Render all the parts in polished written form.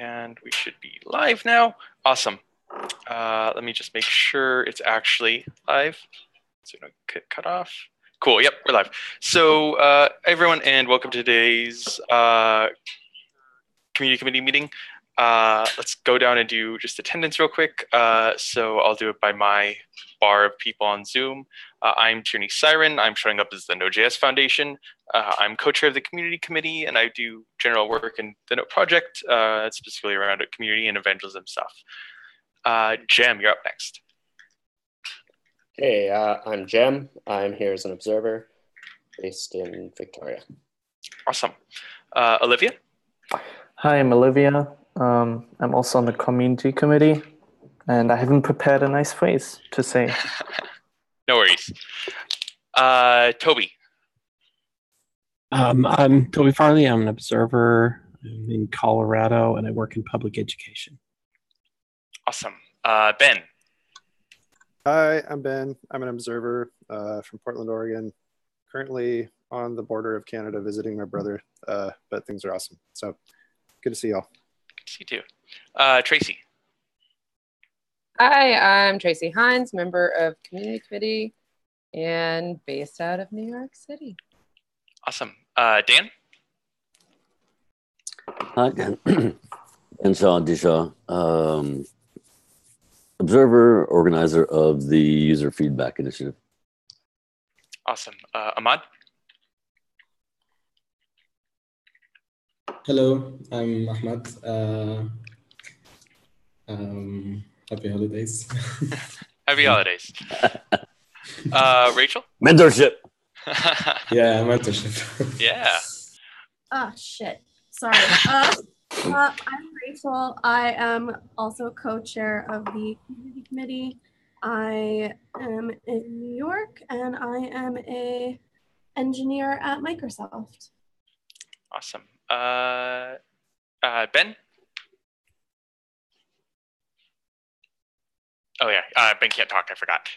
And we should be live now. Awesome. Let me just make sure it's actually live. So don't get cut off. Cool. Yep, we're live. So everyone, and welcome to today's community committee meeting. Let's go down and do just attendance real quick. So I'll do it by my bar of people on Zoom. I'm Tierney Siren. I'm showing up as the Node.js Foundation. I'm co-chair of the community committee, and I do general work in the Node project, specifically around community and evangelism stuff. Jem, you're up next. Hey, I'm Jem. I'm here as an observer based in Victoria. Awesome. Olivia? Hi, I'm Olivia. I'm also on the community committee, and I haven't prepared a nice phrase to say. No worries. Toby? I'm Toby Farley. I'm an observer. I'm in Colorado, and I work in public education. Awesome. Ben? Hi, I'm Ben. I'm an observer from Portland, Oregon. Currently on the border of Canada visiting my brother, but things are awesome. So good to see y'all. Good to see you too. Tracy? Hi, I'm Tracy Hines, member of Community Committee and based out of New York City. Awesome. Dan? Hi, Dan. Dan Shaw, Dishaw. Observer, organizer of the User Feedback Initiative. Awesome. Ahmad? Hello, I'm Ahmad. Happy holidays. Happy holidays. Rachel? Mentorship. Yeah, mentorship. Yeah. Oh, shit. Sorry. I'm Rachel. I am also co-chair of the community committee. I am in New York, and I am an engineer at Microsoft. Awesome. Ben? Oh, yeah. Ben can't talk. I forgot.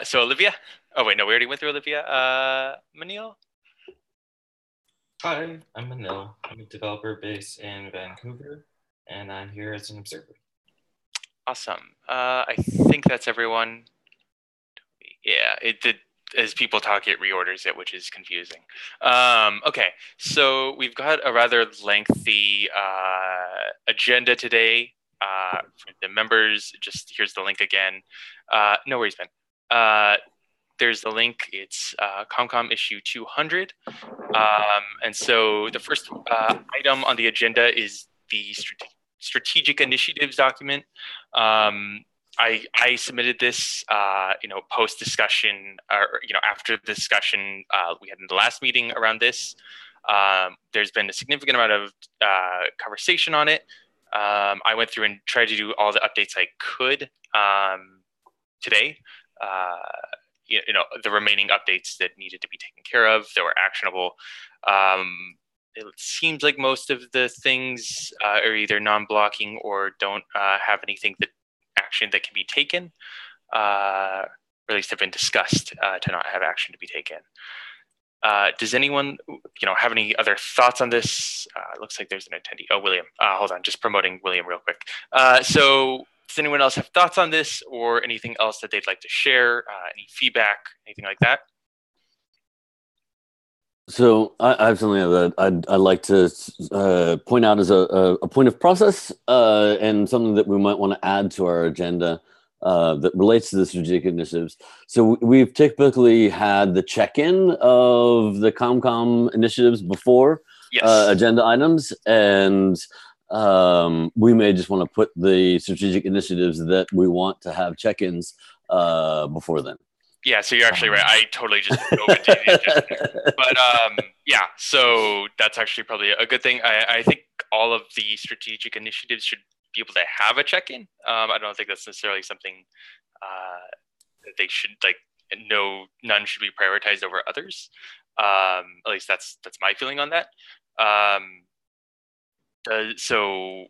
So Olivia? Oh, wait. No, we already went through Olivia. Manil? Hi, I'm Manil. I'm a developer based in Vancouver, and I'm here as an observer. Awesome. I think that's everyone. Yeah, it did. As people talk, it reorders it, which is confusing. Okay, so we've got a rather lengthy agenda today for the members. Just here's the link again. No worries, Ben. There's the link. It's ComCom issue 200. And so the first item on the agenda is the strategic initiatives document. I submitted this, post discussion, or after the discussion we had in the last meeting around this. There's been a significant amount of conversation on it. I went through and tried to do all the updates I could today. The remaining updates that needed to be taken care of that were actionable. It seems like most of the things are either non-blocking or don't have anything that action that can be taken, or at least have been discussed to not have action to be taken. Does anyone, have any other thoughts on this? It looks like there's an attendee. Oh, William. Hold on, just promoting William real quick. So does anyone else have thoughts on this or anything else that they'd like to share? Any feedback, anything like that? So I have something that I'd like to point out as a point of process and something that we might want to add to our agenda that relates to the strategic initiatives. So we've typically had the check-in of the ComCom initiatives before agenda items, and we may just want to put the strategic initiatives that we want to have check-ins before then. Yeah, so you're actually right. I totally just dove into the agenda there. But yeah, so that's actually probably a good thing. I think all of the strategic initiatives should be able to have a check-in. I don't think that's necessarily something that they should none should be prioritized over others. At least that's my feeling on that. So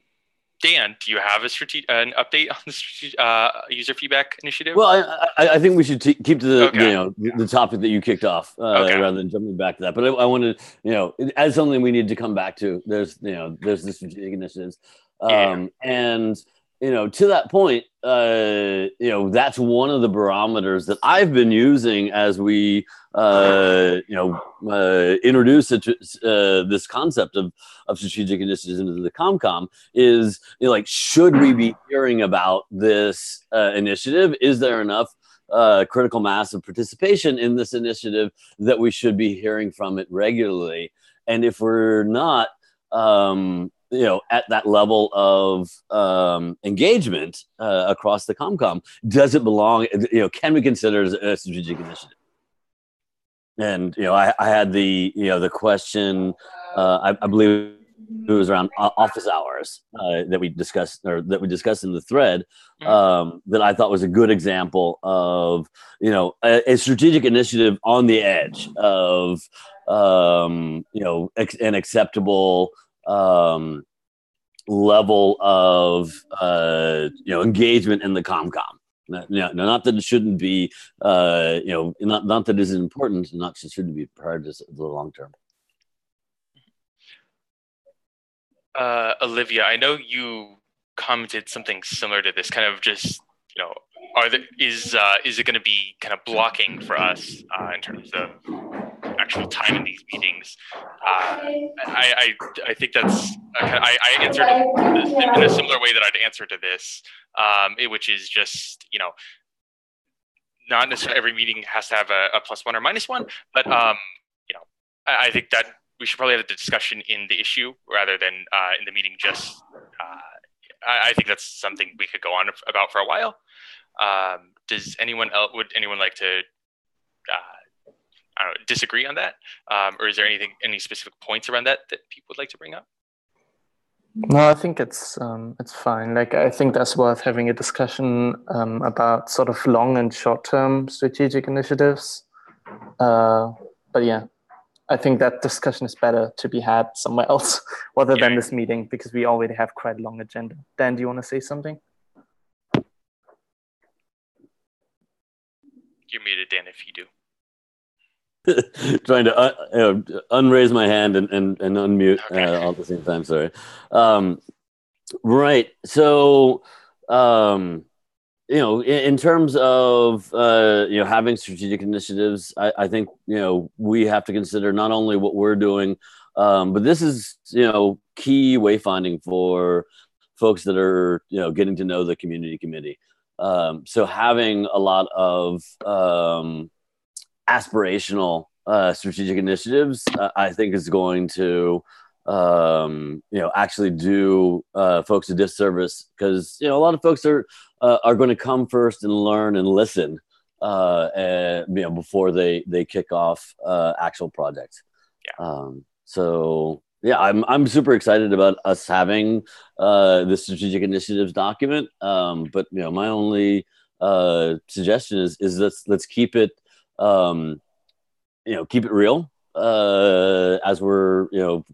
Dan, do you have an update on the user feedback initiative? Well, I think we should keep to the Okay. the topic that you kicked off rather than jumping back to that. But I wanted, as something we need to come back to. There's the strategic initiatives, and to that point, that's one of the barometers that I've been using as we introduce this concept of strategic initiatives into the ComCom is should we be hearing about this initiative? Is there enough critical mass of participation in this initiative that we should be hearing from it regularly? And if we're not, at that level of engagement across the ComCom, does it belong? Can we consider it a strategic initiative? And I had the question. I believe it was around office hours that we discussed in the thread that I thought was a good example of a strategic initiative on the edge of an acceptable level of engagement in the ComCom. Not that it shouldn't be, not that it isn't important, not just shouldn't be part of the long term. Olivia, I know you commented something similar to this, kind of just, is it going to be kind of blocking for us in terms of actual time in these meetings? I think that's I answered in a similar way that I'd answer to this, which is just not necessarily every meeting has to have a +1 or -1, but I think that we should probably have the discussion in the issue rather than in the meeting. Just I think that's something we could go on about for a while. Would anyone like to disagree on that, or is there any specific points around that people would like to bring up? No, I think it's fine. I think that's worth having a discussion about sort of long and short-term strategic initiatives. But yeah, I think that discussion is better to be had somewhere else rather than this meeting, because we already have quite a long agenda. Dan, do you want to say something? You're muted, Dan, if you do. Trying to unraise my hand and unmute all at the same time. Sorry. Right. So, in terms of having strategic initiatives, I think we have to consider not only what we're doing, but this is key wayfinding for folks that are getting to know the community committee. So having a lot of aspirational strategic initiatives, I think is going to actually do folks a disservice, because a lot of folks are going to come first and learn and listen before they kick off actual projects. So yeah, I'm super excited about us having the strategic initiatives document. But my only suggestion is let's keep it keep it real as we're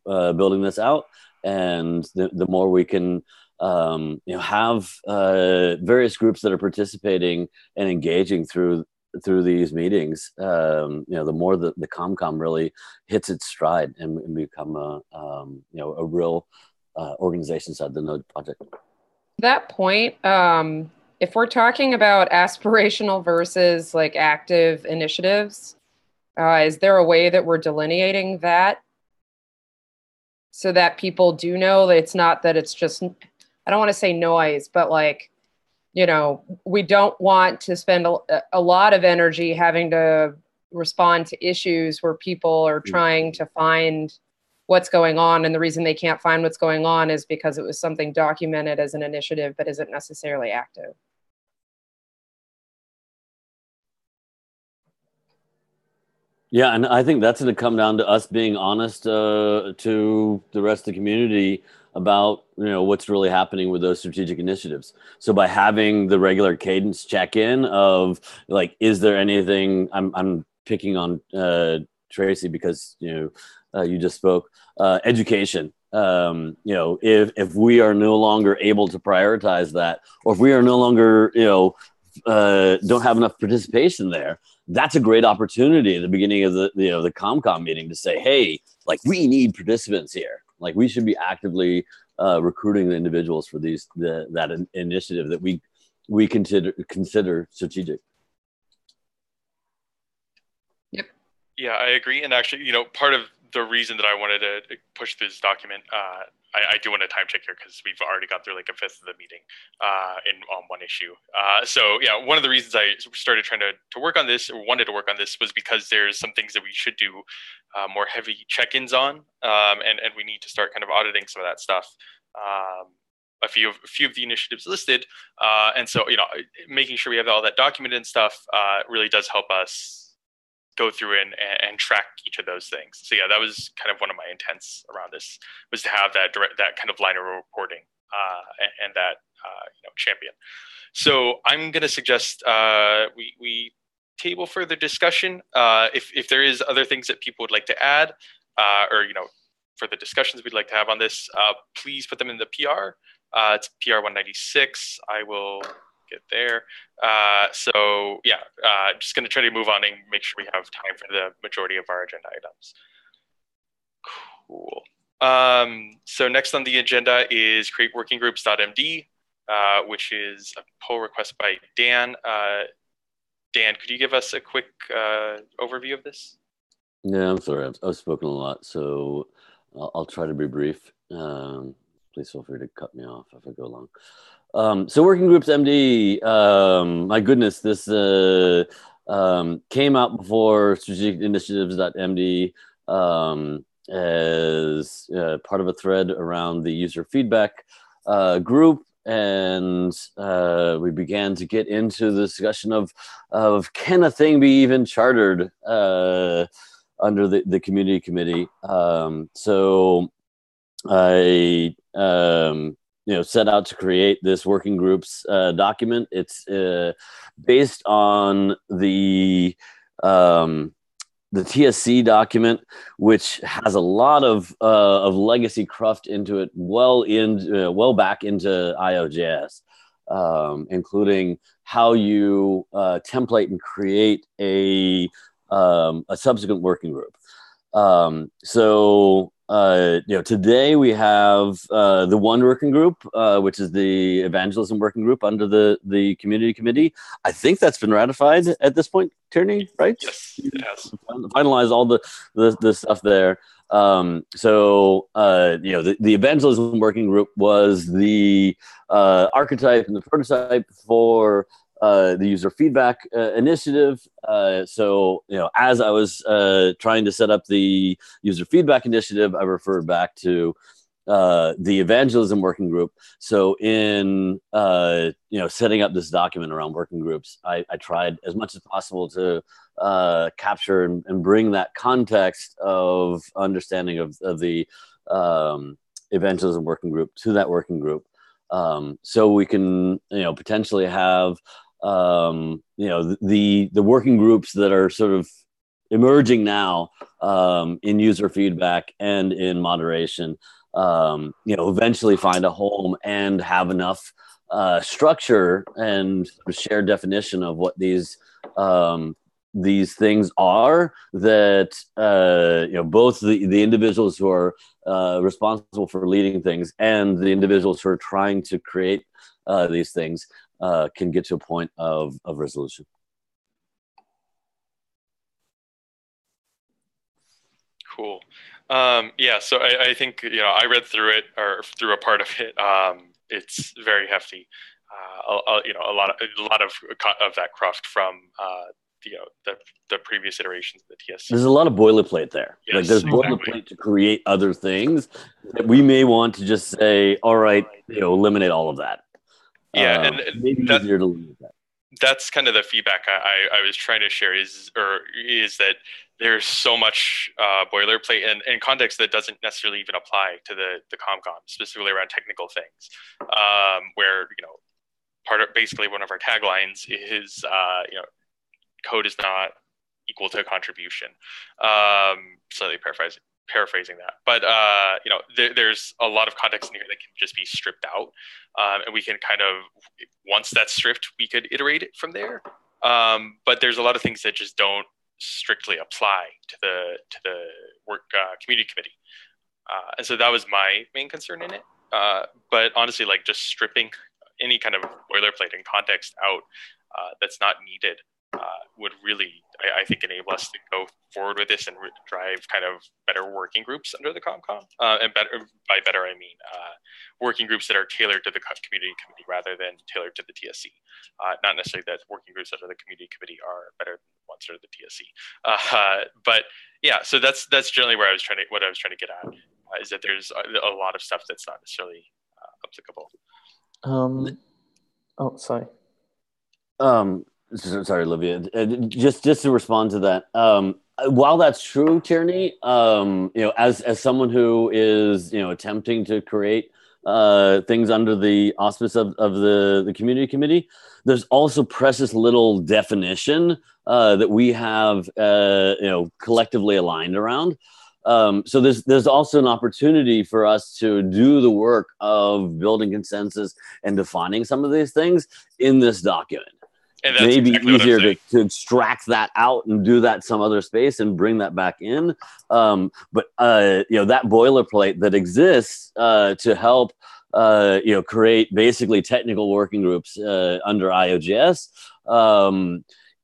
building this out, and the more we can have various groups that are participating and engaging through these meetings, the more the ComCom really hits its stride and become a real organization inside the Node project. To that point, if we're talking about aspirational versus active initiatives, is there a way that we're delineating that so that people do know that it's not that it's just, I don't want to say noise, but we don't want to spend a lot of energy having to respond to issues where people are trying to find what's going on. And the reason they can't find what's going on is because it was something documented as an initiative, but isn't necessarily active. Yeah, and I think that's going to come down to us being honest to the rest of the community about what's really happening with those strategic initiatives. So by having the regular cadence check-in of is there anything, I'm picking on Tracy because you just spoke, education. if we are no longer able to prioritize that, or if we are no longer, don't have enough participation there, that's a great opportunity at the beginning of the ComCom meeting to say, hey, like, we need participants here. Like, we should be actively recruiting the individuals for that initiative that we consider strategic. Yep. Yeah, I agree. And actually, part of the reason that I wanted to push this document, I do want to time check here because we've already got through like a fifth of the meeting on one issue. So yeah, one of the reasons I started trying to work on this, or wanted to work on this, was because there's some things that we should do more heavy check-ins on, and we need to start kind of auditing some of that stuff. A few of the initiatives listed, and so making sure we have all that documented and stuff really does help us go through and track each of those things. So yeah, that was kind of one of my intents around this, was to have that kind of line of reporting and that champion. So I'm going to suggest we table further discussion. If there is other things that people would like to add, or for the discussions we'd like to have on this, please put them in the PR. It's PR 196. I will get there. So yeah, just going to try to move on and make sure we have time for the majority of our agenda items. Cool. So next on the agenda is create working groups.md, which is a pull request by Dan. Dan, could you give us a quick overview of this? Yeah, I'm sorry. I've spoken a lot, so I'll try to be brief. Please feel free to cut me off if I go long. So Working Groups MD, my goodness, this came out before Strategic Initiatives.md as part of a thread around the user feedback group. And we began to get into the discussion of can a thing be even chartered under the community committee. So I set out to create this working groups document. It's based on the TSC document, which has a lot of legacy cruft into it, well back into IO.js, including how you template and create a subsequent working group. Today we have the one working group, which is the evangelism working group under the community committee. I think that's been ratified at this point, Tierney, right? Yes, it has. Finalize all the stuff there. The evangelism working group was the archetype and the prototype for the user feedback initiative. As I was trying to set up the user feedback initiative, I referred back to the evangelism working group. So in setting up this document around working groups, I tried as much as possible to capture and bring that context of understanding of the evangelism working group to that working group. So we can potentially have the working groups that are sort of emerging now in user feedback and in moderation, eventually find a home and have enough structure and shared definition of what these things are that both the individuals who are responsible for leading things and the individuals who are trying to create these things can get to a point of resolution. Cool. So I think I read through it, or through a part of it. It's very hefty. A lot of that cruft from the previous iterations of the TSC. There's a lot of boilerplate there. Yes, like there's boilerplate to create other things that we may want to just say, all right, eliminate all of that. Yeah, and maybe easier to eliminate that. That's kind of the feedback I was trying to share is that there's so much boilerplate and context that doesn't necessarily even apply to the ComCom, specifically around technical things, where basically one of our taglines is code is not equal to contribution. Slightly paraphrasing. paraphrasing that, but there's a lot of context in here that can just be stripped out, and we can kind of, once that's stripped, we could iterate it from there. But there's a lot of things that just don't strictly apply to the work community committee, and so that was my main concern in it. But honestly, like just stripping any kind of boilerplate and context out that's not needed would really, I think, enable us to go forward with this and drive kind of better working groups under the ComCom. And by better, I mean working groups that are tailored to the community committee rather than tailored to the TSC. Not necessarily that working groups under the community committee are better than ones under the TSC. But yeah, so that's generally where what I was trying to get at, is that there's a lot of stuff that's not necessarily applicable. Oh, sorry. Sorry, Olivia. Just to respond to that. While that's true, Tierney, as someone who is attempting to create things under the auspice of the community committee, there's also precious little definition that we have collectively aligned around. So there's also an opportunity for us to do the work of building consensus and defining some of these things in this document. And that's maybe exactly easier to extract that out and do that some other space and bring that back in. But that boilerplate that exists to help create basically technical working groups under IOJS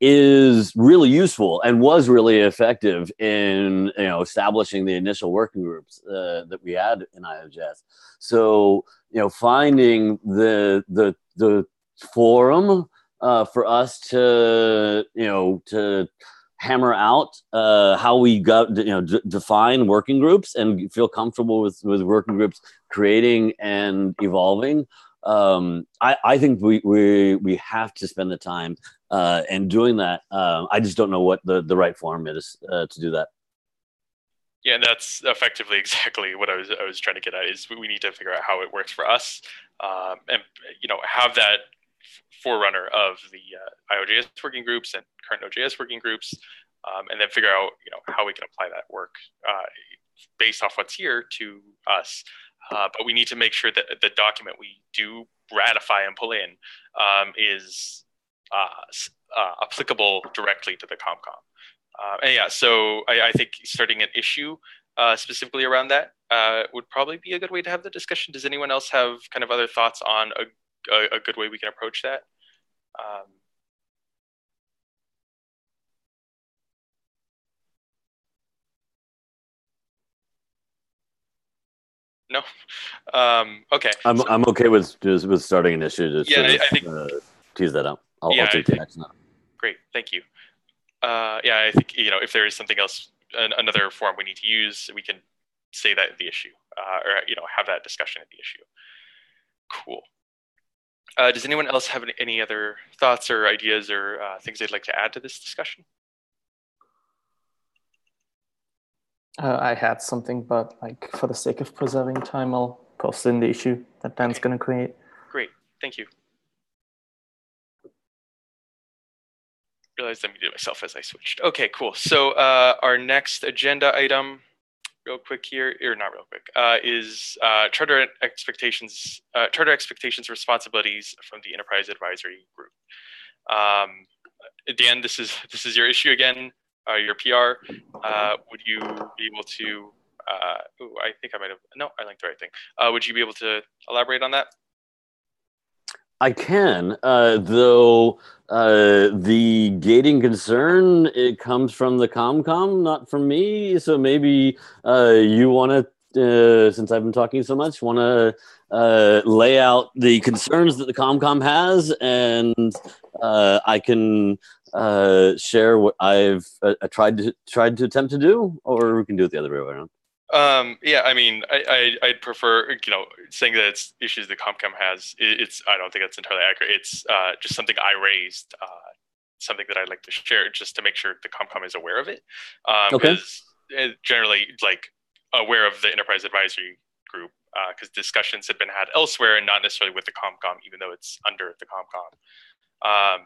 is really useful and was really effective in establishing the initial working groups that we had in IOJS. So finding the forum for us to hammer out how we got define working groups and feel comfortable with working groups creating and evolving. I think we have to spend the time and doing that. I just don't know what the right form is to do that. Yeah, and that's effectively exactly what I was trying to get at. Is we need to figure out how it works for us, and have that forerunner of the IOJS working groups and current Node.js working groups, and then figure out how we can apply that work based off what's here to us. But we need to make sure that the document we do ratify and pull in is applicable directly to the ComCom. And yeah, so I think starting an issue specifically around that would probably be a good way to have the discussion. Does anyone else have kind of other thoughts on a good way we can approach that? No. Okay. I'm okay with starting an issue to I think tease that out. I'll take the action. Great, thank you. I think if there is something else, another form we need to use, we can say that the issue, or have that discussion at the issue. Cool. Does anyone else have any other thoughts or ideas or things they'd like to add to this discussion? I had something, but for the sake of preserving time, I'll post in the issue that Dan's going to create. Great, thank you. Realized I muted myself as I switched. Okay, cool. So our next agenda item, real quick here, or not real quick, is charter expectations responsibilities from the Enterprise Advisory Group. Dan, this is your issue again. Your PR. Would you be able to? I think I might have. No, I linked the right thing. Would you be able to elaborate on that? I can, though the gating concern, it comes from the ComCom, not from me. So maybe you want to, since I've been talking so much, want to lay out the concerns that the ComCom has, and I can share what I've tried to attempt to do, or we can do it the other way around. I mean, I'd prefer, saying that it's issues the ComCom has. I don't think that's entirely accurate. It's just something I raised, something that I'd like to share, just to make sure the ComCom is aware of it. Because generally, aware of the Enterprise Advisory Group, because discussions had been had elsewhere and not necessarily with the ComCom, even though it's under the ComCom.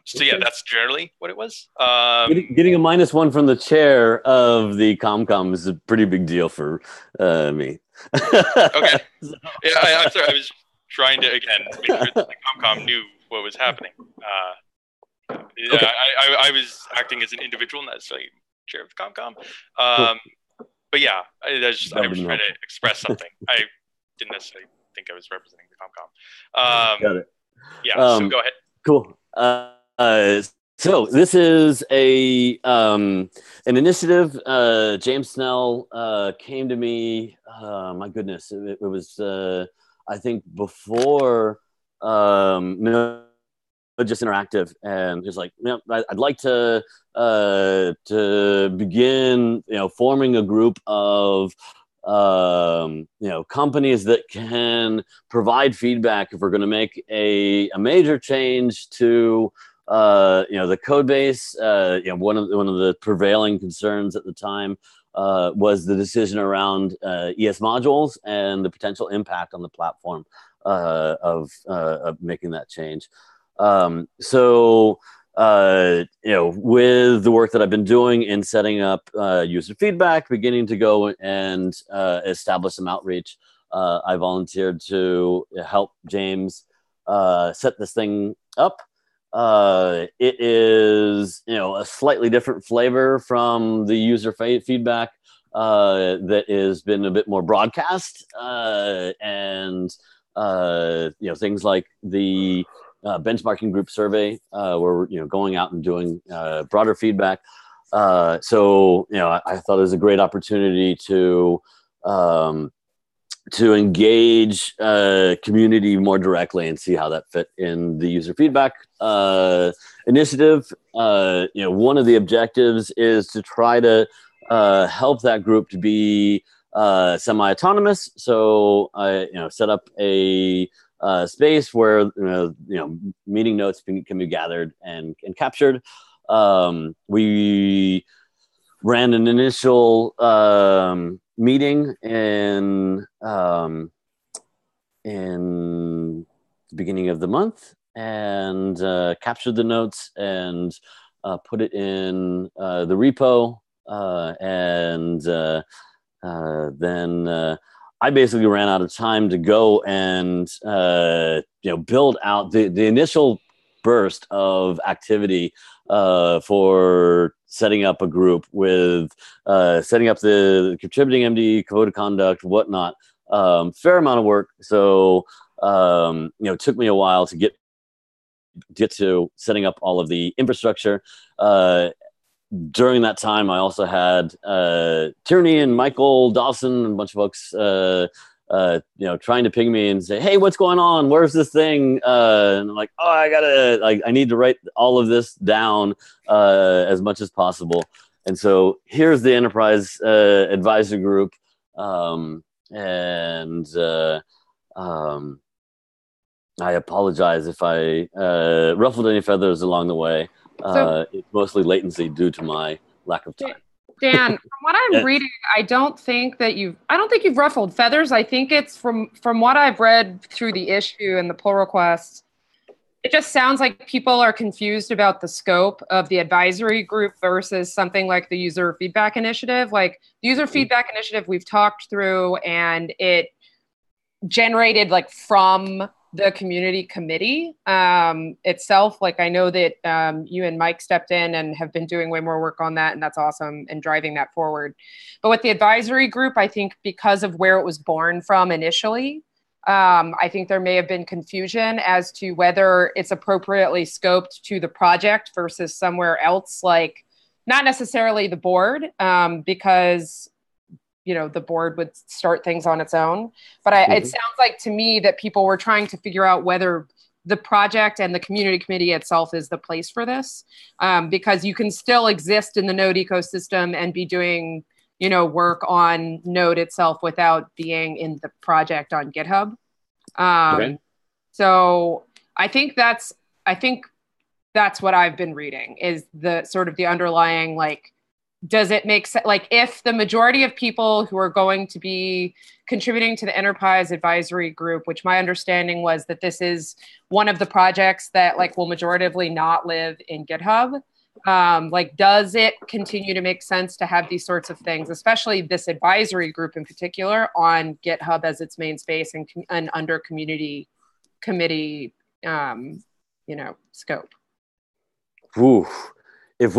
So yeah, that's generally what it was. Getting a -1 from the chair of the ComCom is a pretty big deal for me. Okay. Yeah, I'm sorry. I was trying to again make sure that the ComCom knew what was happening. Okay. I was acting as an individual, not necessarily chair of the ComCom. But yeah, I was trying to express something. I didn't necessarily think I was representing the ComCom. Got it. Yeah. So go ahead. Cool. So this is an initiative. James Snell came to me. My goodness, it was I think before Node.js Interactive, and he was like, I'd like to begin, forming a group of companies that can provide feedback if we're going to make a major change to the code base. One of the prevailing concerns at the time was the decision around ES modules and the potential impact on the platform of making that change. With the work that I've been doing in setting up user feedback, beginning to go and establish some outreach, I volunteered to help James set this thing up. It is, a slightly different flavor from the user feedback that has been a bit more broadcast, and things like the benchmarking group survey, where we're going out and doing broader feedback. I thought it was a great opportunity to engage community more directly and see how that fit in the user feedback initiative. One of the objectives is to try to help that group to be semi-autonomous. So I set up a space where meeting notes can be gathered and captured. We ran an initial meeting in the beginning of the month, and captured the notes and put it in the repo, and then I basically ran out of time to go and build out the initial burst of activity for setting up a group with setting up the contributing MD, code of conduct, whatnot. Fair amount of work. So it took me a while to get to setting up all of the infrastructure. During that time, I also had Tierney and Michael Dawson and a bunch of folks, trying to ping me and say, "Hey, what's going on? Where's this thing?" And I'm like, "Oh, I need to write all of this down as much as possible." And so here's the enterprise advisor group, and I apologize if I ruffled any feathers along the way. It's mostly latency due to my lack of time. Dan, from what I'm reading, I don't think you've ruffled feathers. I think it's from what I've read through the issue and the pull requests. It just sounds like people are confused about the scope of the advisory group versus something like the user feedback initiative. Like the user feedback initiative we've talked through, and it generated from the community committee itself. Like I know that you and Mike stepped in and have been doing way more work on that, and that's awesome, and driving that forward. But with the advisory group, I think because of where it was born from initially, I think there may have been confusion as to whether it's appropriately scoped to the project versus somewhere else, like not necessarily the board, because the board would start things on its own. But it sounds like to me that people were trying to figure out whether the project and the community committee itself is the place for this, because you can still exist in the Node ecosystem and be doing, work on Node itself without being in the project on GitHub. So I think that's what I've been reading, is the sort of the underlying does it make sense? Like, if the majority of people who are going to be contributing to the enterprise advisory group, which my understanding was that this is one of the projects that like will majoritively not live in GitHub, like, does it continue to make sense to have these sorts of things, especially this advisory group in particular, on GitHub as its main space and under community committee, scope? Ooh. We've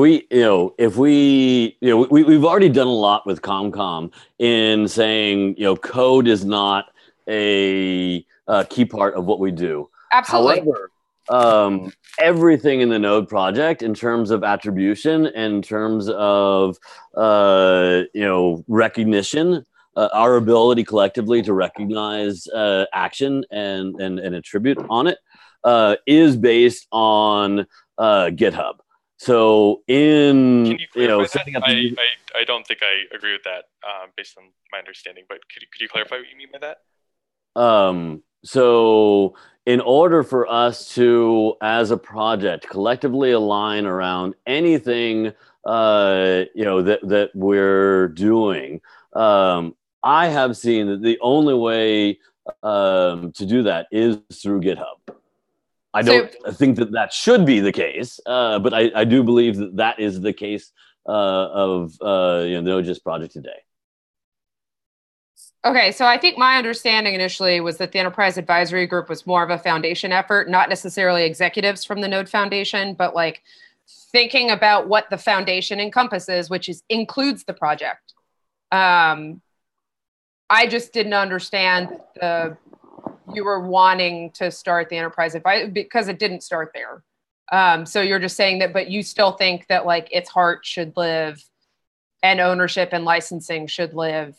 already done a lot with ComCom in saying, code is not a key part of what we do. Absolutely. However, everything in the Node project, in terms of attribution, in terms of recognition, our ability collectively to recognize action and attribute on it, is based on GitHub. So Can you clarify setting that? up I don't think I agree with that based on my understanding, but could you clarify what you mean by that? So in order for us to, as a project, collectively align around anything that we're doing, I have seen that the only way to do that is through GitHub. I don't think that should be the case, but I do believe that is the case of the Node.js project today. Okay, so I think my understanding initially was that the Enterprise Advisory Group was more of a foundation effort, not necessarily executives from the Node Foundation, but like thinking about what the foundation encompasses, which includes the project. I just didn't understand you were wanting to start the Enterprise Advisory because it didn't start there. So you're just saying that, but you still think that like its heart should live and ownership and licensing should live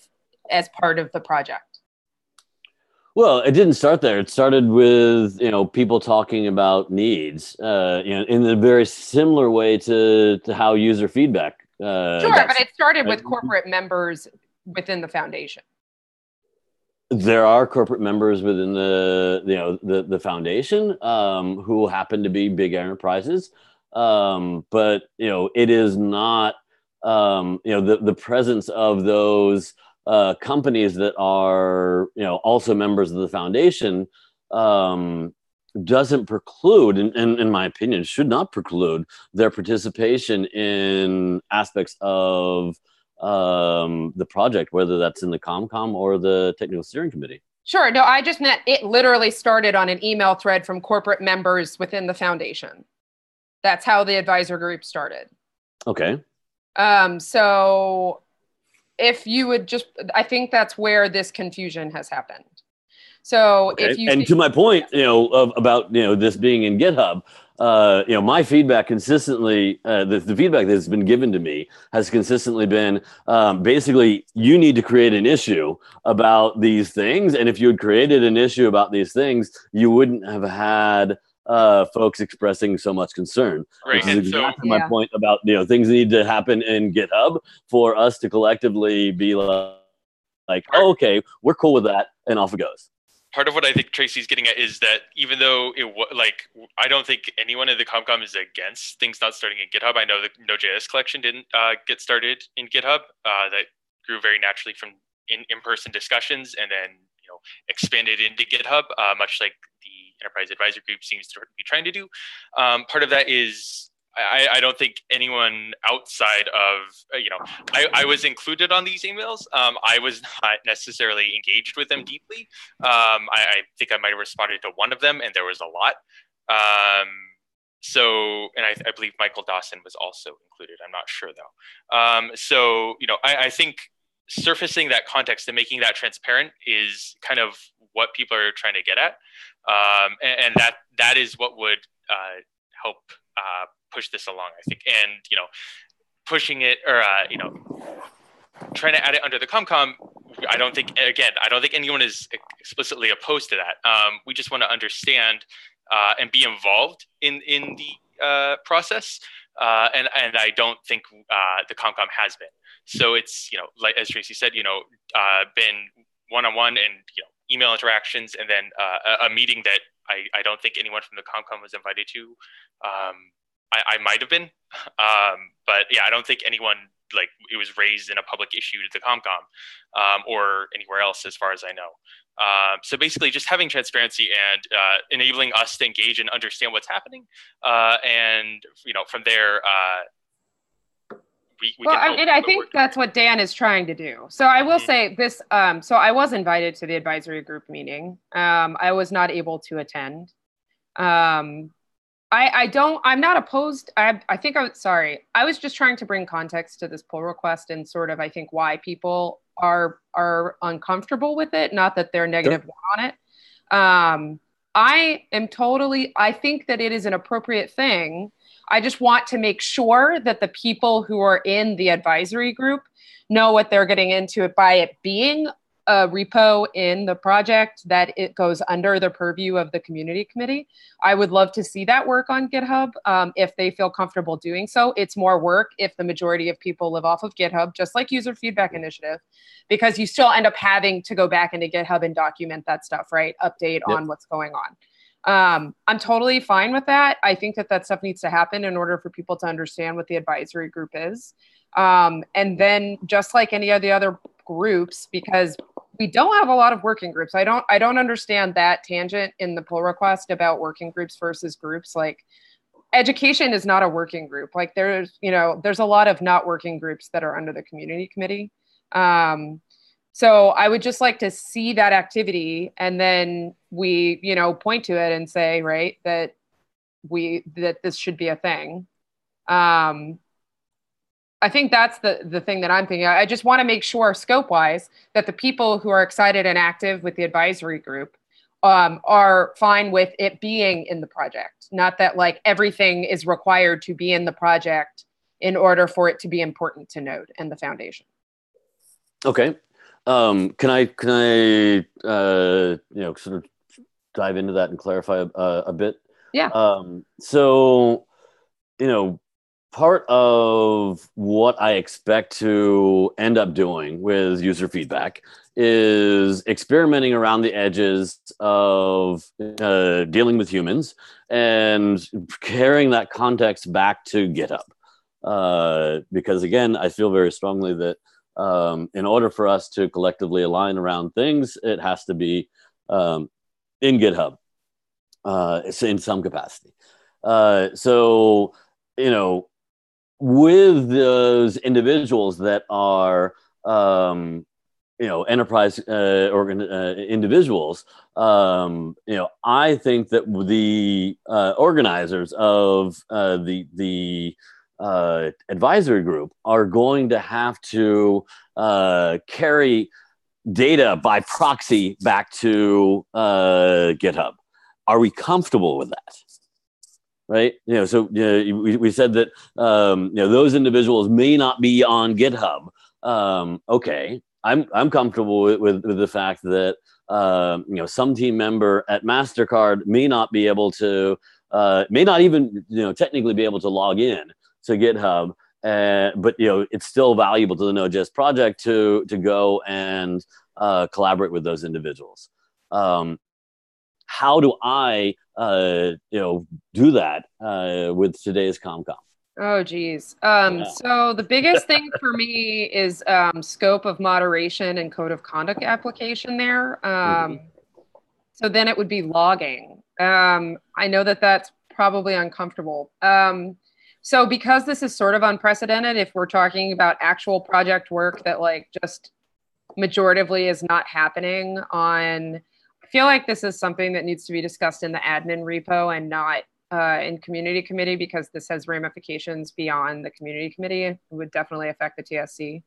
as part of the project. Well, it didn't start there. It started with people talking about needs, in a very similar way to how user feedback. Sure, but it started with corporate members within the foundation. There are corporate members within the foundation who happen to be big enterprises, but it is not the presence of those companies that are also members of the foundation doesn't preclude, and in my opinion, should not preclude their participation in aspects of the project, whether that's in the ComCom or the technical steering committee. Sure. No, I just meant it literally started on an email thread from corporate members within the foundation. That's how the advisor group started. Okay. So if you would just, I think that's where this confusion has happened. So okay. if you and to my point, about this being in GitHub, my feedback consistently, the feedback that's been given to me has consistently been basically, you need to create an issue about these things, and if you had created an issue about these things, you wouldn't have had folks expressing so much concern. Right, which is exactly my point about things need to happen in GitHub for us to collectively be like, oh, okay, we're cool with that, and off it goes. Part of what I think Tracy's getting at is that even though I don't think anyone in the ComCom is against things not starting in GitHub. I know the Node.js collection didn't get started in GitHub. That grew very naturally from in-person discussions and then expanded into GitHub, much like the Enterprise Advisory Group seems to be trying to do. Part of that is I don't think anyone outside of, I was included on these emails. I was not necessarily engaged with them deeply. I think I might have responded to one of them, and there was a lot. And I believe Michael Dawson was also included. I'm not sure, though. I think surfacing that context and making that transparent is kind of what people are trying to get at. And that is what would help push this along, I think. And, pushing it or, trying to add it under the ComCom, I don't think anyone is explicitly opposed to that. We just want to understand and be involved in the process. And I don't think the ComCom has been. So it's, like as Tracy said, been one-on-one and, email interactions, and then a meeting that I don't think anyone from the ComCom was invited to. I might have been, but yeah, I don't think anyone like it was raised in a public issue to the ComCom or anywhere else, as far as I know. So basically, just having transparency and enabling us to engage and understand what's happening, and from there. I think that's what Dan is trying to do. So I will say this. So I was invited to the advisory group meeting. I was not able to attend. I'm not opposed. I was just trying to bring context to this pull request and sort of, I think, why people are uncomfortable with it. Not that they're negative on it. I think that it is an appropriate thing. I just want to make sure that the people who are in the advisory group know what they're getting into by it being a repo in the project, that it goes under the purview of the community committee. I would love to see that work on GitHub if they feel comfortable doing so. It's more work if the majority of people live off of GitHub, just like user feedback initiative, because you still end up having to go back into GitHub and document that stuff, right? Update on what's going on. I'm totally fine with that. I think that stuff needs to happen in order for people to understand what the advisory group is. And then just like any of the other groups, because we don't have a lot of working groups. I don't understand that tangent in the pull request about working groups versus groups. Like, education is not a working group. Like there's a lot of not working groups that are under the community committee. So I would just like to see that activity, and then we, point to it and say, right, that this should be a thing. I think that's the thing that I'm thinking. I just want to make sure, scope-wise, that the people who are excited and active with the advisory group are fine with it being in the project. Not that like everything is required to be in the project in order for it to be important to Node and the foundation. Okay. Can I sort of dive into that and clarify a bit? Yeah. So, part of what I expect to end up doing with user feedback is experimenting around the edges of dealing with humans and carrying that context back to GitHub. Because again, I feel very strongly that in order for us to collectively align around things, it has to be in GitHub in some capacity. So, with those individuals that are, enterprise individuals, I think that the organizers of the advisory group are going to have to carry data by proxy back to GitHub. Are we comfortable with that? Right? So we said that those individuals may not be on GitHub. Okay, I'm comfortable with the fact that some team member at MasterCard may not be able to, may not even technically be able to log in to GitHub, but it's still valuable to the Node.js project to go and collaborate with those individuals. How do I do that with today's ComCom? Oh, geez. So the biggest thing for me is scope of moderation and code of conduct application there. So then it would be logging. I know that that's probably uncomfortable. So because this is sort of unprecedented, if we're talking about actual project work that like just majoritively is not happening on, I feel like this is something that needs to be discussed in the admin repo and not in community committee, because this has ramifications beyond the community committee. It would definitely affect the TSC.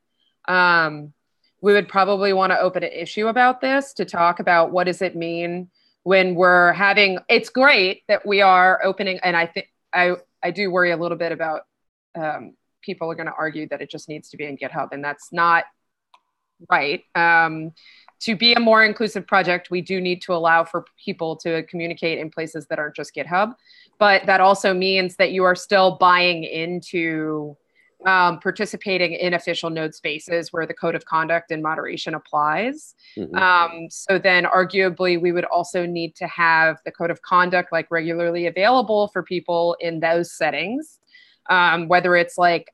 We would probably want to open an issue about this to talk about what does it mean when we're having, it's great that we are opening, and I think I do worry a little bit about people are going to argue that it just needs to be in GitHub, and that's not right. To be a more inclusive project, we do need to allow for people to communicate in places that aren't just GitHub, but that also means that you are still buying into participating in official Node spaces where the code of conduct and moderation applies. So then arguably we would also need to have the code of conduct like regularly available for people in those settings, whether it's like,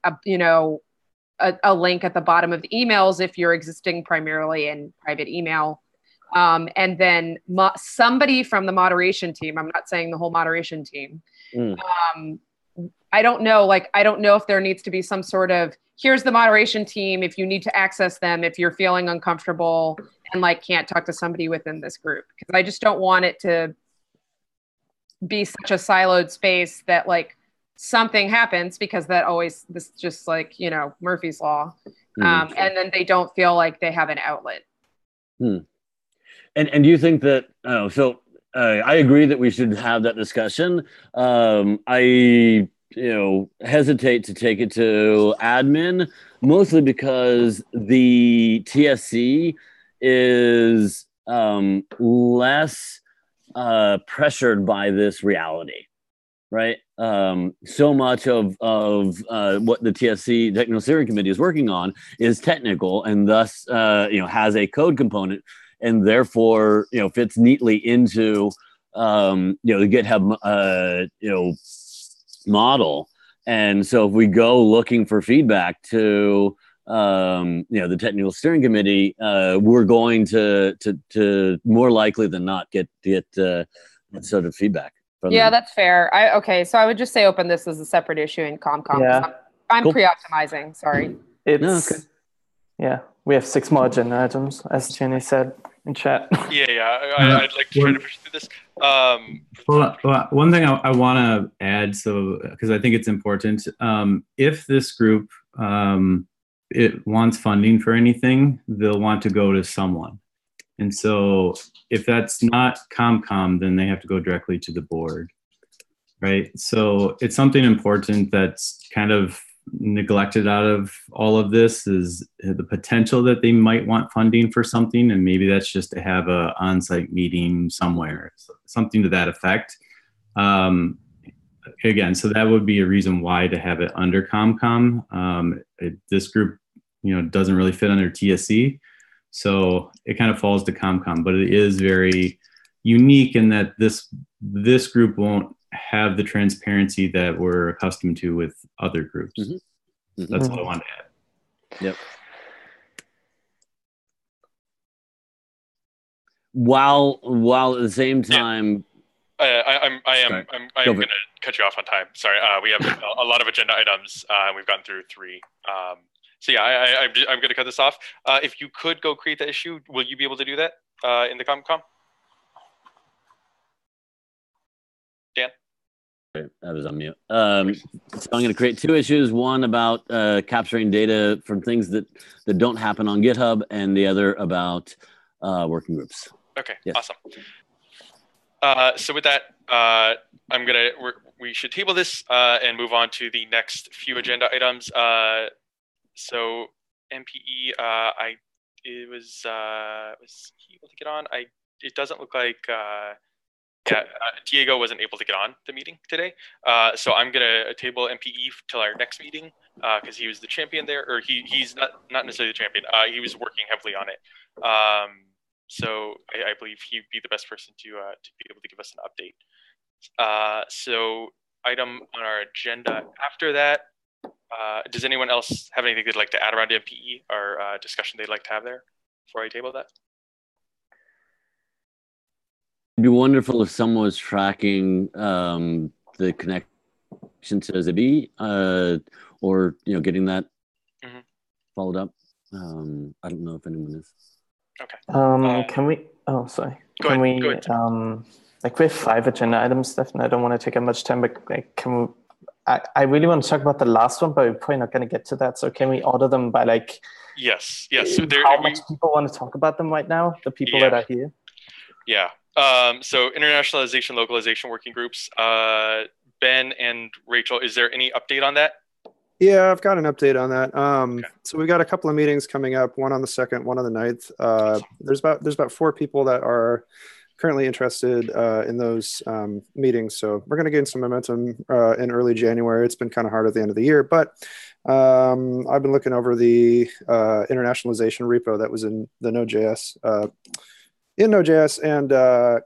a link at the bottom of the emails if you're existing primarily in private email. And then somebody from the moderation team, I'm not saying the whole moderation team. I don't know if there needs to be some sort of, here's the moderation team if you need to access them, if you're feeling uncomfortable and like can't talk to somebody within this group. Because I just don't want it to be such a siloed space that like something happens, because this just like, you know, Murphy's Law. And then they don't feel like they have an outlet. And do you think that, I agree that we should have that discussion. I hesitate to take it to admin, mostly because the TSC is less pressured by this reality, right? So much of what the TSC Technical Steering Committee is working on is technical, and thus has a code component, and therefore fits neatly into the GitHub model. And so if we go looking for feedback to the Technical Steering Committee, we're going to more likely than not get sort of feedback from them. That's fair. So I would just say open this as a separate issue in ComCom. Yeah. I'm Cool. pre-optimizing. Sorry. Yeah, we have 6 more agenda items, as Jenny said in chat. I'd like to try to push through this. Well, one thing I want to add, because I think it's important, if this group it wants funding for anything, they'll want to go to someone. And so if that's not ComCom, then they have to go directly to the board, right? So it's something important that's kind of neglected out of all of this, is the potential that they might want funding for something, and maybe that's just to have a on-site meeting somewhere, something to that effect. Again, so that would be a reason why to have it under ComCom. This group, doesn't really fit under TSC, so it kind of falls to ComCom. But it is very unique in that this group won't have the transparency that we're accustomed to with other groups. That's what I wanted to add. Yep. While at the same time, I'm going to cut you off on time. Sorry, we have a lot of agenda items, and we've gotten through 3. I'm going to cut this off. If you could go create the issue, will you be able to do that in the ComCom? Dan? I was on mute. So I'm going to create 2 issues. One about capturing data from things that don't happen on GitHub, and the other about working groups. Okay, yes. Awesome. So with that, we should table this and move on to the next few agenda items. So MPE, was he able to get on? It doesn't look like. Diego wasn't able to get on the meeting today, so I'm gonna table MPE till our next meeting because he was the champion there, or he's not necessarily the champion. He was working heavily on it, so I believe he'd be the best person to be able to give us an update. So item on our agenda after that. Does anyone else have anything they'd like to add around MPE or discussion they'd like to have there before I table that? It'd be wonderful if someone was tracking the connection to ZB, or getting that followed up. I don't know if anyone is. Okay. Can we? Oh, sorry. Go Can ahead. we? We have 5 agenda items left, and I don't want to take up much time. But can we? I really want to talk about the last one, but we're probably not going to get to that. So can we order them by Yes. So how much people want to talk about them right now? The people that are here. Yeah. So internationalization, localization working groups. Ben and Rachel, is there any update on that? Yeah, I've got an update on that. So we got a couple of meetings coming up, one on the 2nd, one on the 9th. There's about 4 people that are currently interested in those meetings. So we're going to gain some momentum in early January. It's been kind of hard at the end of the year, but I've been looking over the internationalization repo that was in the Node.js, and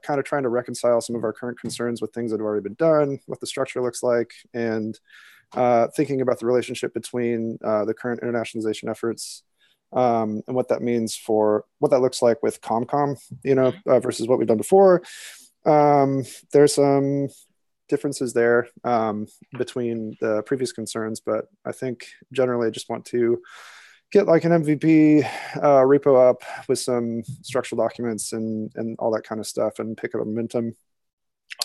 kind of trying to reconcile some of our current concerns with things that have already been done, what the structure looks like, and thinking about the relationship between the current internationalization efforts and what that means for what that looks like with ComCom, versus what we've done before. There's some differences there between the previous concerns, but I think generally I just want to get like an MVP repo up with some structural documents and all that kind of stuff and pick up momentum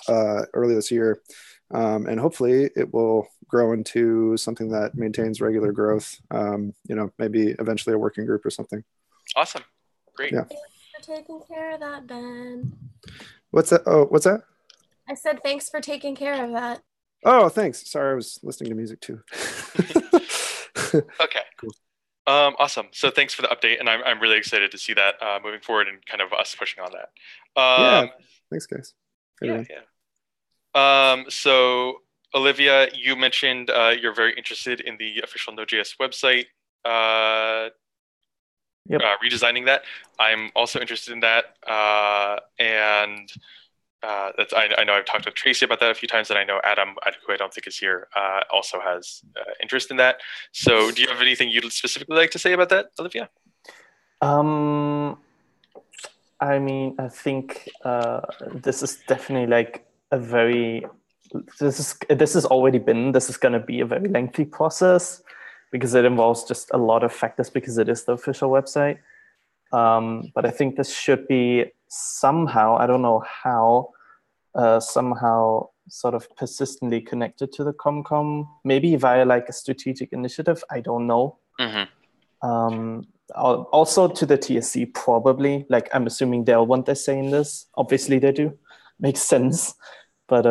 early this year. And hopefully it will grow into something that maintains regular growth, maybe eventually a working group or something. Awesome. Great. Yeah. Thanks for taking care of that, Ben. What's that? Oh, what's that? I said thanks for taking care of that. Oh, thanks. Sorry, I was listening to music too. Okay. Cool. Awesome. So thanks for the update, and I'm really excited to see that moving forward and kind of us pushing on that. Yeah. Thanks, guys. Everyone. Yeah. So Olivia, you mentioned you're very interested in the official Node.js website. Redesigning that. I'm also interested in that, and that's I know I've talked with Tracy about that a few times, and I know Adam, who I don't think is here, also has interest in that. So, do you have anything you'd specifically like to say about that, Olivia? I mean, I think this is definitely like a very this is going to be a very lengthy process because it involves just a lot of factors because it is the official website. But I think this should be somehow, I don't know how, somehow sort of persistently connected to the ComCom, maybe via like a strategic initiative. I don't know. Mm-hmm. Also to the TSC, probably. Like, I'm assuming they'll want their say in this. Obviously they do. Makes sense. But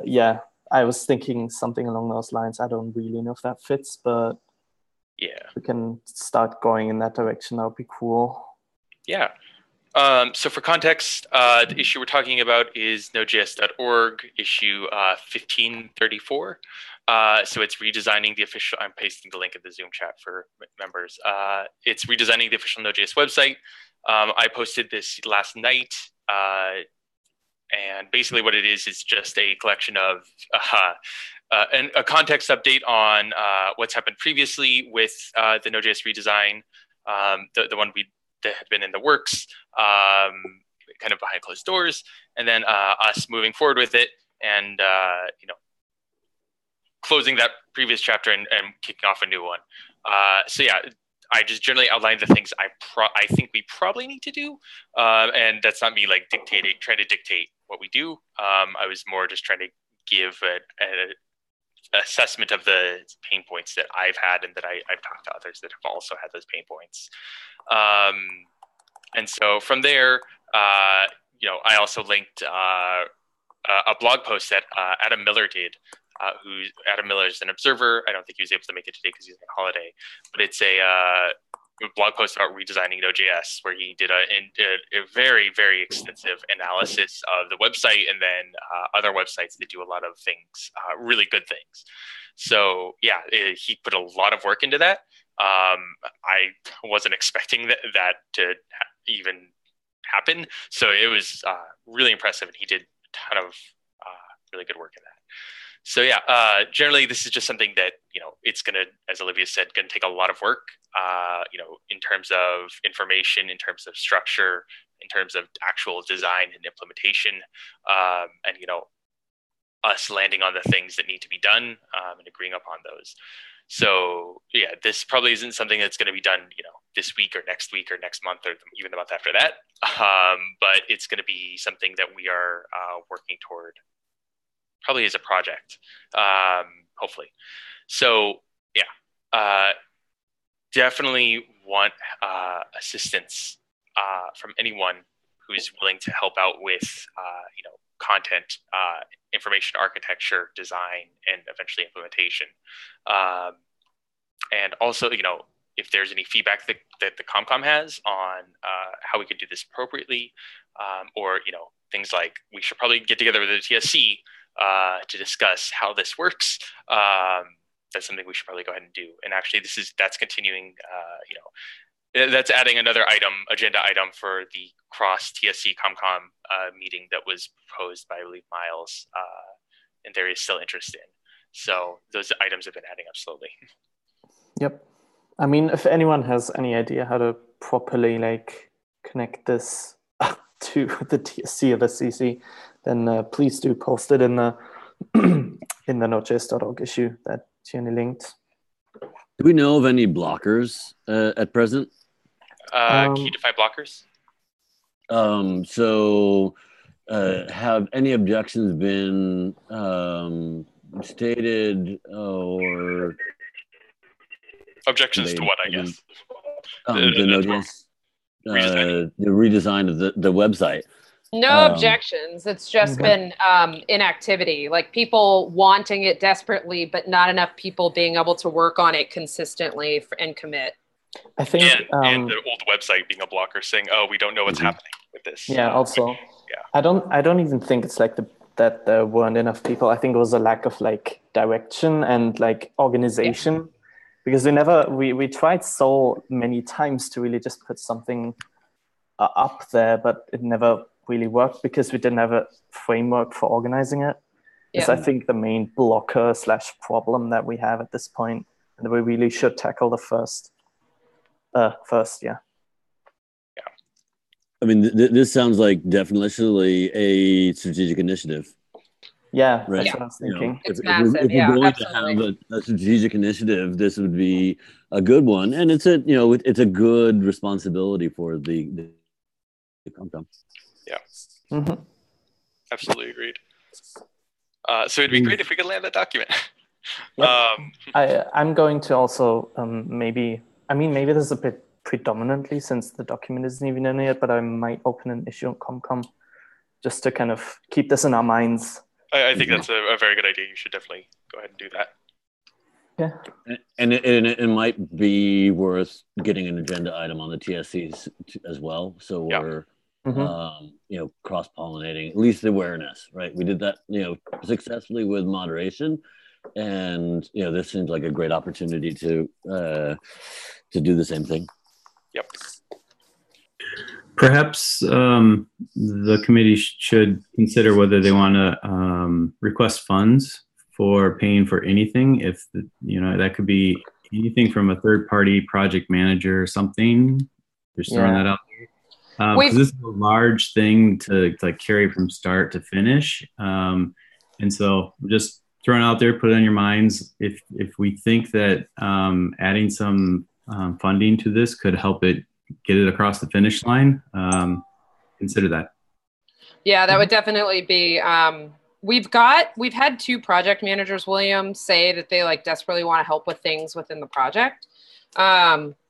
yeah, I was thinking something along those lines. I don't really know if that fits, but yeah, we can start going in that direction. That would be cool. Yeah. So for context, the issue we're talking about is Node.js.org issue 1534. So it's redesigning the official, I'm pasting the link in the Zoom chat for members. It's redesigning the official Node.js website. I posted this last night. And basically what it is just a collection of and a context update on what's happened previously with the Node.js redesign, the one that had been in the works, kind of behind closed doors, and then us moving forward with it and closing that previous chapter and kicking off a new one. So yeah, I just generally outlined the things I think we probably need to do, and that's not me like trying to dictate what we do. I was more just trying to give an assessment of the pain points that I've had and that I've talked to others that have also had those pain points. And so from there, I also linked a blog post that Adam Miller did. Adam Miller is an observer. I don't think he was able to make it today because he's on holiday, but it's a blog post about redesigning Node.js where he did a very, very extensive analysis of the website and then other websites that do a lot of things, really good things. So yeah, he put a lot of work into that. I wasn't expecting that to even happen. So it was really impressive, and he did a ton of really good work in that. So yeah, generally this is just something that, it's going to, as Olivia said, going to take a lot of work, in terms of information, in terms of structure, in terms of actual design and implementation, and, us landing on the things that need to be done and agreeing upon those. So yeah, this probably isn't something that's going to be done, this week or next month or even the month after that. But it's going to be something that we are working toward probably as a project, hopefully. So yeah, definitely want assistance from anyone who's willing to help out with, content, information architecture, design, and eventually implementation. And also, if there's any feedback that the ComCom has on how we could do this appropriately, or, things like we should probably get together with the TSC to discuss how this works. That's something we should probably go ahead and do. And actually, that's continuing. That's adding another agenda item for the cross TSC ComCom meeting that was proposed by, I believe, Miles, and there is still interest in. So those items have been adding up slowly. Yep. I mean, if anyone has any idea how to properly like connect this to the TSC or the CC, then please do post it in the in the Node.js.org issue that Tierney linked. Do we know of any blockers at present? Key define blockers? Have any objections been stated or objections to what, I guess? The Node.js the redesign of the website. No objections. It's just been inactivity, like people wanting it desperately, but not enough people being able to work on it consistently and commit. I think, and the old website being a blocker, saying, "Oh, we don't know what's happening with this." Yeah. Also, yeah. I don't even think it's like that there weren't enough people. I think it was a lack of like direction and like organization, because we tried so many times to really just put something up there, but it never really worked because we didn't have a framework for organizing it. It's I think the main blocker / problem that we have at this point, and we really should tackle the first. Yeah. I mean, this sounds like definitely a strategic initiative. Yeah, right. That's what I was thinking. It's massive. If we're going to have a strategic initiative, this would be a good one, and it's a good responsibility for the company. Yeah. Mm-hmm. Absolutely agreed. So it'd be great if we could land that document. Yep. I'm going to also maybe this is a bit predominantly since the document isn't even in it, but I might open an issue on ComCom just to kind of keep this in our minds. I think that's a very good idea. You should definitely go ahead and do that. Yeah. And it might be worth getting an agenda item on the TSCs as well. So we're cross-pollinating, at least the awareness, right? We did that, successfully with moderation. And, this seems like a great opportunity to do the same thing. Yep. Perhaps the committee should consider whether they want to request funds for paying for anything. If that could be anything from a third-party project manager or something. Just throwing that out there. Because this is a large thing to carry from start to finish, and so just throwing out there, put it on your minds. If we think that adding some funding to this could help it get it across the finish line, consider that. Yeah, that would definitely be. We've had 2 project managers, William, say that they desperately want to help with things within the project.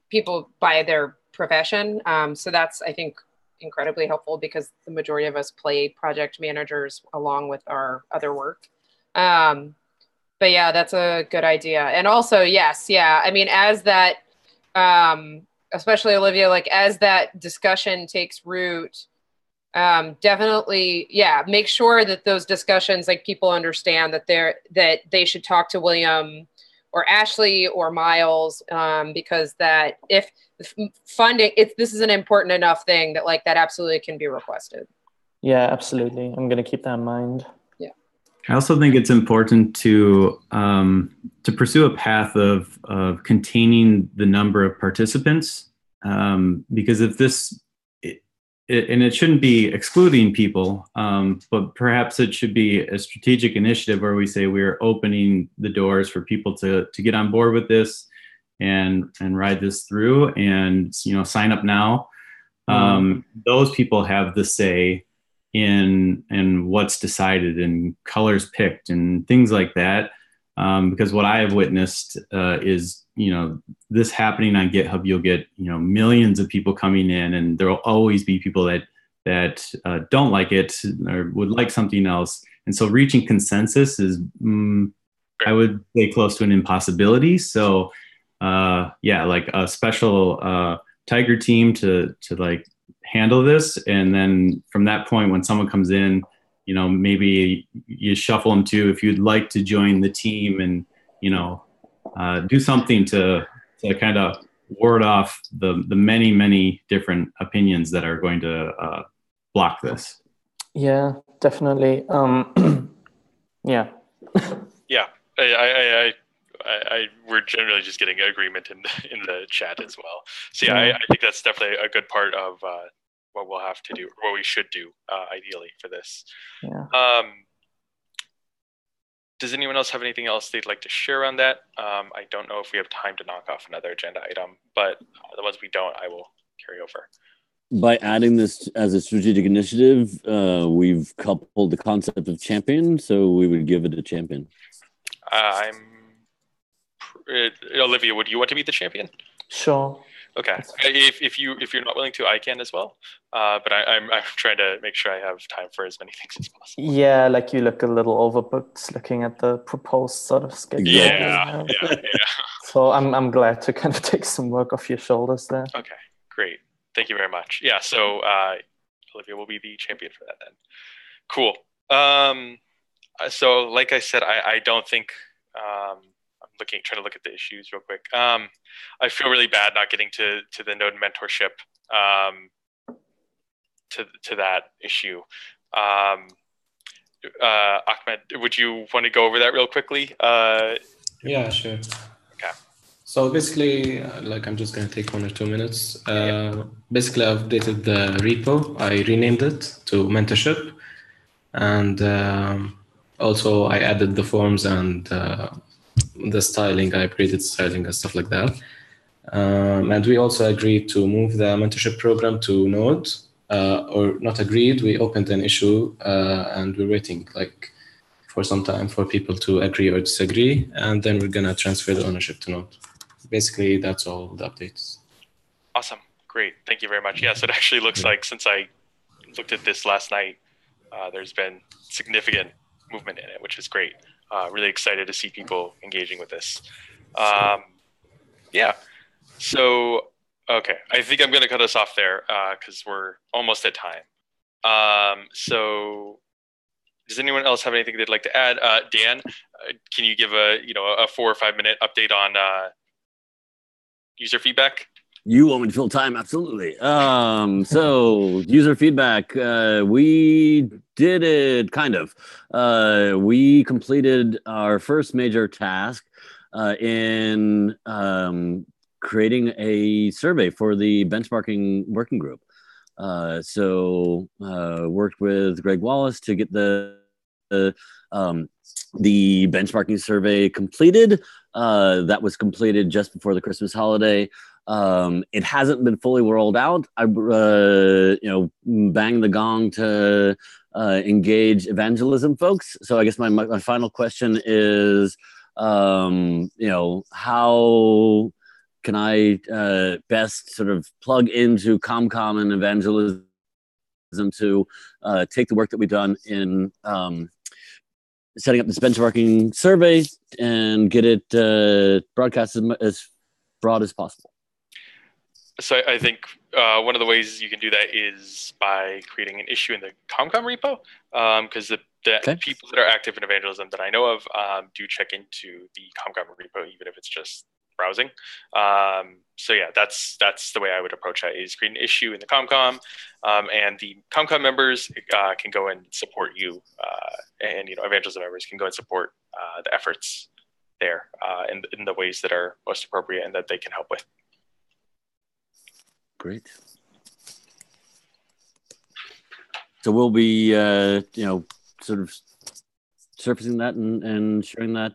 People by their profession. So that's, I think, incredibly helpful because the majority of us play project managers along with our other work. But yeah, that's a good idea. And also, yes, yeah. I mean, as that, especially Olivia, as that discussion takes root, definitely, make sure that those discussions, people understand that they should talk to William or Ashley or Miles, because that if funding, this is an important enough thing that that absolutely can be requested. Yeah, absolutely. I'm going to keep that in mind. Yeah. I also think it's important to pursue a path of containing the number of participants, because if this, and it shouldn't be excluding people, but perhaps it should be a strategic initiative where we say we're opening the doors for people to get on board with this and ride this through and, sign up now. Those people have the say in what's decided and colors picked and things like that. Because what I have witnessed is, this happening on GitHub, you'll get, millions of people coming in, and there will always be people that don't like it or would like something else. And so reaching consensus is, I would say, close to an impossibility. So a special Tiger team to handle this. And then from that point, when someone comes in, maybe you shuffle them to, if you'd like to join the team and, do something to kind of ward off the many, many different opinions that are going to block this. Yeah, definitely. Yeah. Yeah. we're generally just getting agreement in the chat as well. So yeah, I think that's definitely a good part of what we'll have to do, or what we should do, ideally for this. Yeah. Does anyone else have anything else they'd like to share on that? I don't know if we have time to knock off another agenda item, but the ones we don't, I will carry over. By adding this as a strategic initiative, we've coupled the concept of champion, so we would give it a champion. Olivia, would you want to be the champion? Sure. Okay. If you're not willing to, I can as well. But I'm trying to make sure I have time for as many things as possible. Yeah, like you look a little overbooked looking at the proposed sort of schedule. Yeah. So I'm glad to kind of take some work off your shoulders there. Okay, great. Thank you very much. Yeah, so Olivia will be the champion for that then. Cool. So like I said, I don't think I'm trying to look at the issues real quick. I feel really bad not getting to the Node mentorship to that issue. Ahmed, would you want to go over that real quickly? Yeah, sure. Okay. So basically, I'm just going to take 1 or 2 minutes. Basically, I've updated the repo. I renamed it to mentorship. And also, I added the forms and the styling. I upgraded styling and stuff like that. And we also agreed to move the mentorship program to Node. Or not agreed, we opened an issue and we're waiting for some time for people to agree or disagree. And then we're going to transfer the ownership to Node. Basically, that's all the updates. Awesome. Great. Thank you very much. Yeah, so it actually looks like since I looked at this last night, there's been significant movement in it, which is great. Really excited to see people engaging with this. Yeah. So, okay. I think I'm going to cut us off there because we're almost at time. So does anyone else have anything they'd like to add? Dan, can you give a 4 or 5 minute update on user feedback? You want me to fill time? Absolutely. So user feedback, we did it kind of. We completed our first major task in creating a survey for the benchmarking working group. So worked with Greg Wallace to get the benchmarking survey completed. That was completed just before the Christmas holiday. It hasn't been fully rolled out. I bang the gong to engage evangelism folks. So I guess my final question is, how can I best sort of plug into ComCom and evangelism to take the work that we've done in setting up this benchmarking survey and get it broadcasted as broad as possible? So I think one of the ways you can do that is by creating an issue in the ComCom repo, because the people that are active in evangelism that I know of do check into the ComCom repo, even if it's just browsing. So yeah, that's the way I would approach that, is create an issue in the ComCom, and the ComCom members can go and support you, and evangelism members can go and support the efforts there in the ways that are most appropriate and that they can help with. Great. So we'll be, sort of surfacing that and sharing that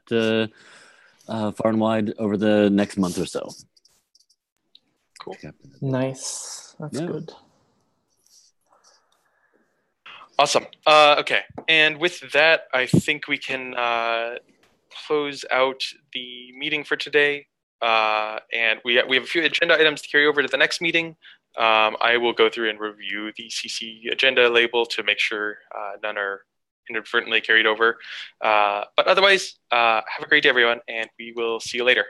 far and wide over the next month or so. Cool. Nice. That's good. Awesome. Okay. And with that, I think we can close out the meeting for today. And we have a few agenda items to carry over to the next meeting. I will go through and review the CC agenda label to make sure none are inadvertently carried over. But otherwise, have a great day, everyone, and we will see you later.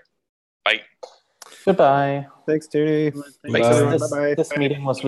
Bye. Goodbye. Thanks, Tony. Thanks, everyone. This meeting was